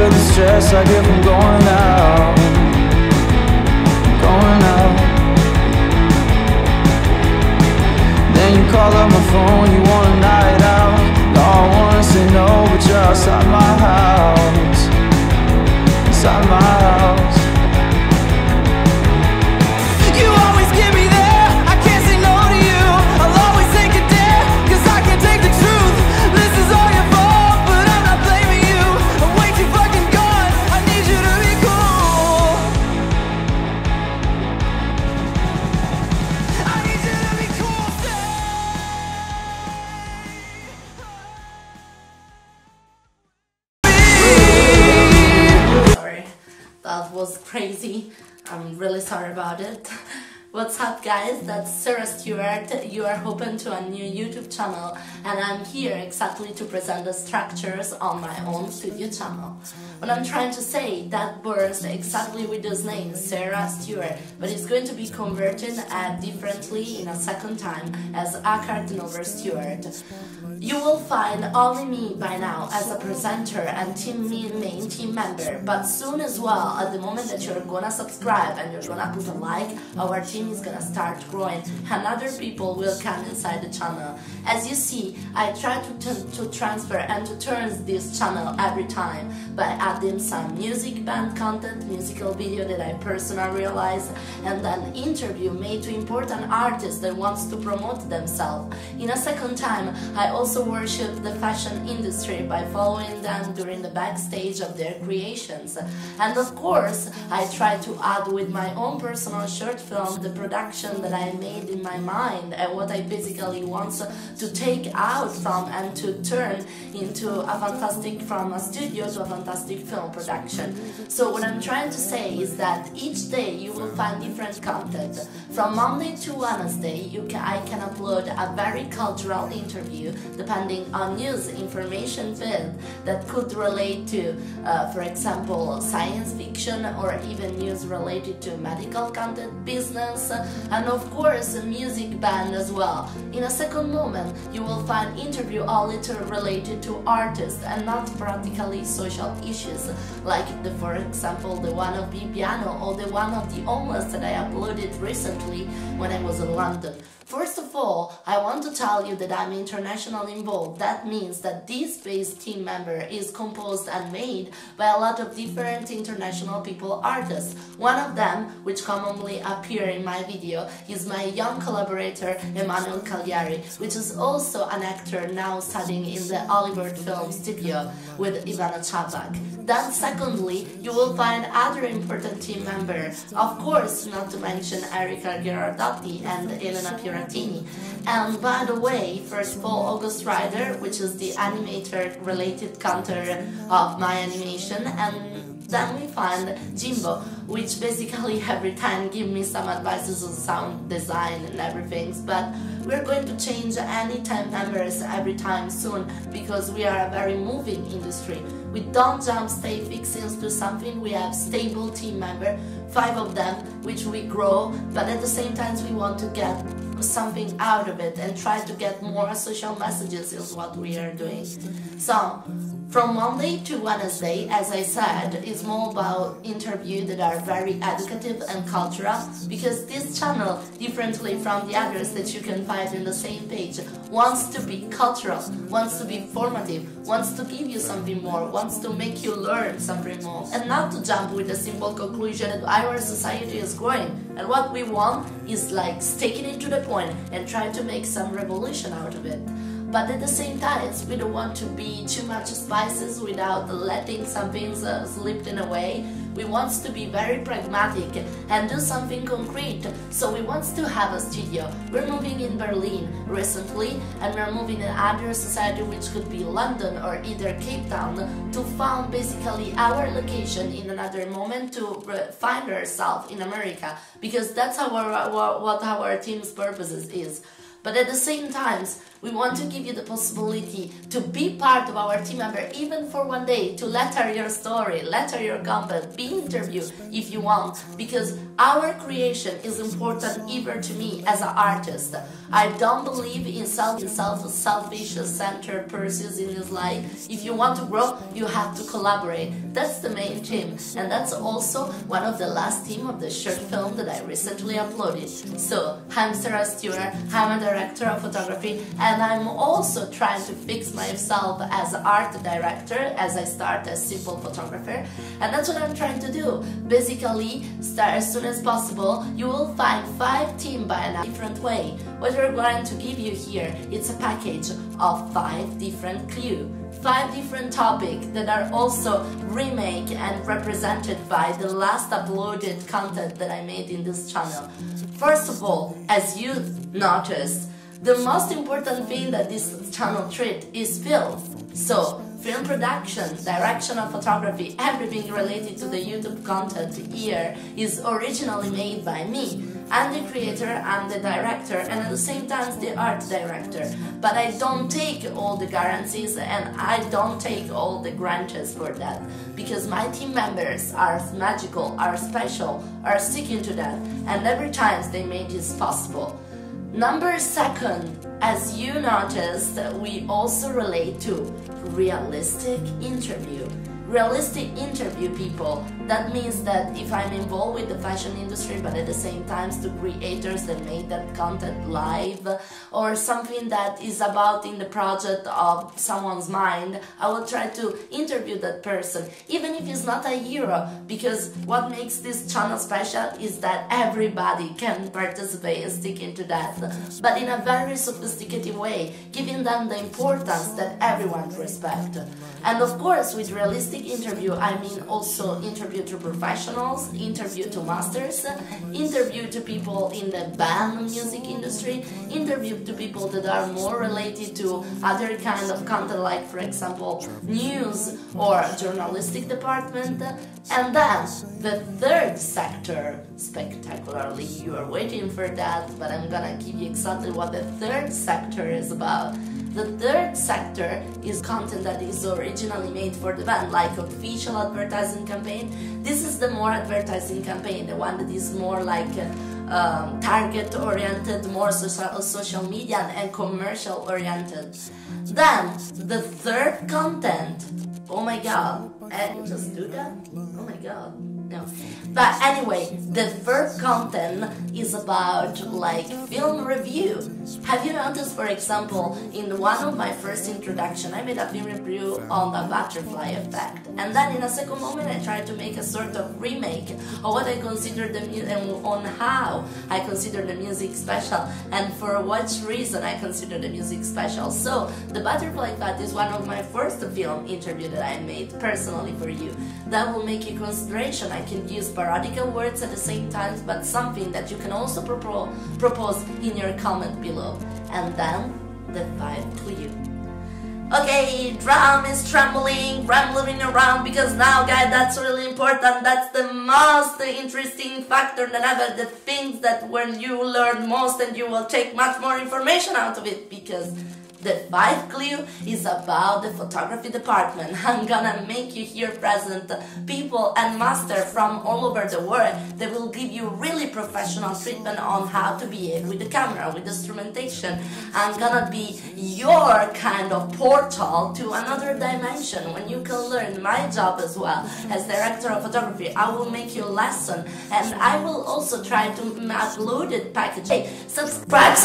with the stress I get from going out. Then you call up my phone, you want a night out. I wanna say no, but you're outside my house. Inside my house. You always get me there, I can't say no to you. I'll always take a dare, cause I can't take the truth. This is all your fault, but I'm not blaming you. I'm way too fucking gone, I need you to be cool. I need you to be cool, Sorry, that was crazy. I'm really sorry about it. What's up guys, that's Sarah Stuart. You are open to a new YouTube channel and I'm here exactly to present the structures on my own studio channel. What I'm trying to say, that burns exactly with this name, Sarah Stuart, but it's going to be converted differently in a second time as Akart over Stuart. You will find only me by now as a presenter and main team member, but soon as well, at the moment that you're gonna subscribe and you're gonna put a like, our team is gonna start growing and other people will come inside the channel. As you see, I try to transfer and to turn this channel every time by adding some music band content, musical video that I personally realized, and then interview made to important artists that wants to promote themselves. In a second time, I also worship the fashion industry by following them during the backstage of their creations. And of course, I try to add with my own personal short film the production that I made in my mind and what I basically want to take out from and to turn into a fantastic, from a studio to a fantastic film production. So what I'm trying to say is that each day you will find different content. From Monday to Wednesday, I can upload a very cultural interview depending on news information field that could relate to, for example, science fiction or even news related to medical content, business, and of course a music band as well. In a second moment, you will find interview all related to artists and not practically social issues, like for example the one of the piano or the one of the homeless that I uploaded recently when I was in London. First of all, I want to tell you that I'm internationally involved. That means that this base team member is composed and made by a lot of different international people, artists. One of them, which commonly appear in my video, is my young collaborator Emanuel Cagliari, which is also an actor now studying in the Hollywood Film Studio with Ivana Chabak. Then secondly, you will find other important team members, of course not to mention Erika Gherardotti and Elena Piratini. And by the way, first of all, August Ryder, which is the animator related counter of my animation, and then we find Jimbo, which basically every time give me some advices on sound design and everything, but we're going to change any team members every time soon because we are a very moving industry. We don't jump stay fixed into something, we have stable team member, 5 of them, which we grow, but at the same time we want to get something out of it and try to get more social messages is what we are doing. So from Monday to Wednesday, as I said, is more about interviews that are very educative and cultural, because this channel, differently from the others that you can find in the same page, wants to be cultural, wants to be formative, wants to give you something more, wants to make you learn something more, and not to jump with a simple conclusion that our society is growing and what we want is like sticking it to the point and try to make some revolution out of it. But at the same time, we don't want to be too much spices without letting some things slip in a way. We want to be very pragmatic and do something concrete. So we want to have a studio. We're moving in Berlin recently, and we're moving in other society, which could be London or either Cape Town, to found basically our location in another moment to find ourselves in America, because that's what our team's purpose is. But at the same time, We want to give you the possibility to be part of our team member even for one day, to letter your story, letter your content, be interviewed if you want, because our creation is important even to me as an artist. I don't believe in selfish, centered pursuits in this life. If you want to grow, you have to collaborate. That's the main theme, and that's also one of the last theme of the short film that I recently uploaded. So, I'm Stuart, I'm a director of photography, and I'm also trying to fix myself as an art director as I start as simple photographer, and that's what I'm trying to do. Basically, start as soon as possible. You will find 5 teams by a different way. What we're going to give you here, it's a package of 5 different clues. 5 different topics that are also remake and represented by the last uploaded content that I made in this channel. First of all, as you noticed, the most important thing that this channel treats is film. So, film production, direction of photography, everything related to the YouTube content here is originally made by me. I'm the creator, I'm the director, and at the same time the art director. But I don't take all the guarantees and I don't take all the grantees for that, because my team members are magical, are special, are sticking to that, and every time they made this possible. Number 2, as you noticed, we also relate to realistic interview. Realistic interview, people. That means that if I'm involved with the fashion industry, but at the same time the creators that made that content live, or something that is about in the project of someone's mind, I will try to interview that person, even if it's not a hero, because what makes this channel special is that everybody can participate and stick into that, but in a very sophisticated way, giving them the importance that everyone respects. And of course, with realistic interview, I mean also interview to professionals, interview to masters, interview to people in the band music industry, interview to people that are more related to other kind of content, like for example news or journalistic department. And then the 3rd sector, spectacularly, you are waiting for that, but I'm gonna give you exactly what the 3rd sector is about. The 3rd sector is content that is originally made for the band, like official advertising campaign. This is the more advertising campaign, the one that is more like target oriented, more social media and commercial oriented. Then the 3rd content, oh my god, and just do that? Oh my god. No. But anyway, the 3rd content is about like film review. Have you noticed, for example, in one of my first introduction, I made a film review on the butterfly effect, and then in a second moment I tried to make a sort of remake of what I consider the on how I consider the music special and for what reason I consider the music special. So the butterfly effect is one of my first film interview that I made personally for you. That will make you consideration. I can use parodical words at the same time, but something that you can also propose in your comment below. And then the 5 clue. Okay, drum is trembling, rambling around, because now, guys, that's really important. That's the most interesting factor that ever. The things that when you learn most and you will take much more information out of it, because the 5 clue is about the photography department. I'm gonna make you here present people and master from all over the world that will give you really professional treatment on how to behave with the camera, with the instrumentation. I'm gonna be your kind of portal to another dimension when you can learn my job as well as director of photography. I will make you a lesson, and I will also try to upload it package. Hey, subscribe.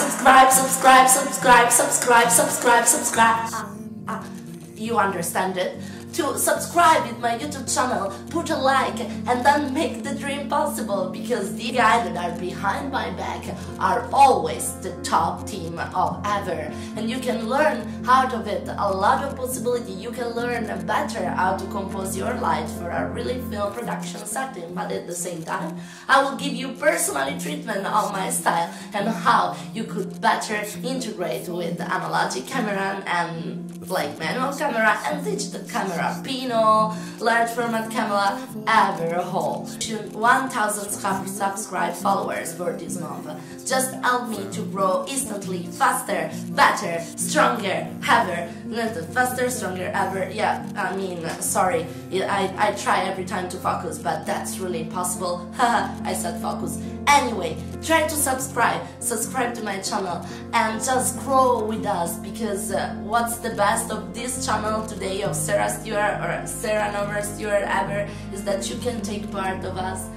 You understand it? To subscribe with my YouTube channel, put a like, and then make the dream possible, because the guys that are behind my back are always the top team of ever, and you can learn out of it a lot of possibility. You can learn better how to compose your life for a really film production setting, but at the same time I will give you personally treatment on my style and how you could better integrate with analog camera and like manual camera, and teach the camera camera, Pinot, large format camera, ever a whole. 1000 subscribed followers for this month. Just help me to grow instantly, faster, better, stronger, ever. Not faster, stronger, ever. Yeah, I mean, sorry, I try every time to focus, but that's really impossible. Haha, I said focus. Anyway, try to subscribe to my channel and just grow with us, because what's the best of this channel today of Sarah Stuart or Sarah Nova Stuart ever is that you can take part of us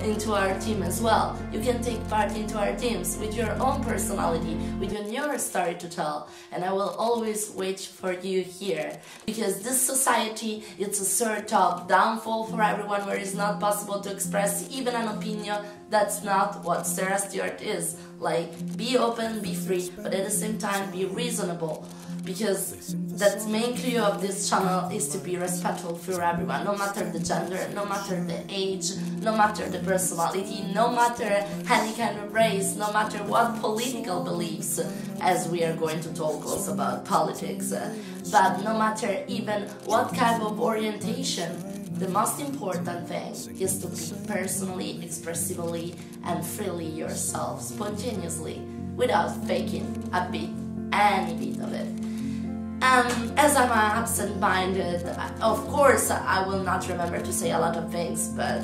into our team as well. You can take part into our teams with your own personality, with your story to tell, and I will always wait for you here, because this society, it's a sort of downfall for everyone where it's not possible to express even an opinion. That's not what Sarah Stuart is. Like, be open, be free, but at the same time be reasonable, because the main clue of this channel is to be respectful for everyone, no matter the gender, no matter the age, no matter the personality, no matter any kind of race, no matter what political beliefs, as we are going to talk also about politics, but no matter even what kind of orientation. The most important thing is to be personally, expressively, and freely yourself, spontaneously, without faking any bit of it. As I'm absent-minded, of course I will not remember to say a lot of things, but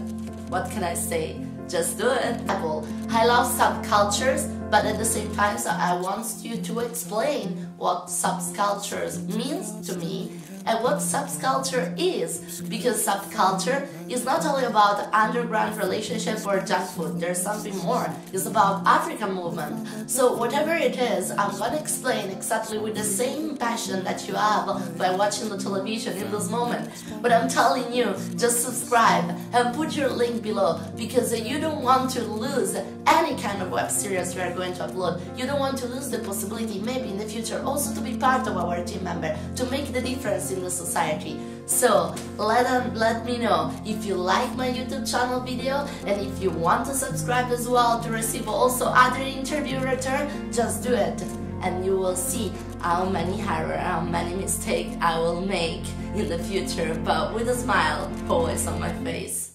what can I say? Just do it. I love subcultures, but at the same time I want you to explain what subcultures means to me and what subculture is, because subculture is not only about underground relationship or junk food, there's something more. It's about African movement. So whatever it is, I'm gonna explain exactly with the same passion that you have by watching the television in this moment. But I'm telling you, just subscribe and put your link below, because you don't want to lose any kind of web series we are going to upload. You don't want to lose the possibility maybe in the future also to be part of our team member, to make the difference in the society. So let me know if you like my YouTube channel video, and if you want to subscribe as well to receive also other interview return, just do it, and you will see how many errors, how many mistakes I will make in the future, but with a smile always on my face.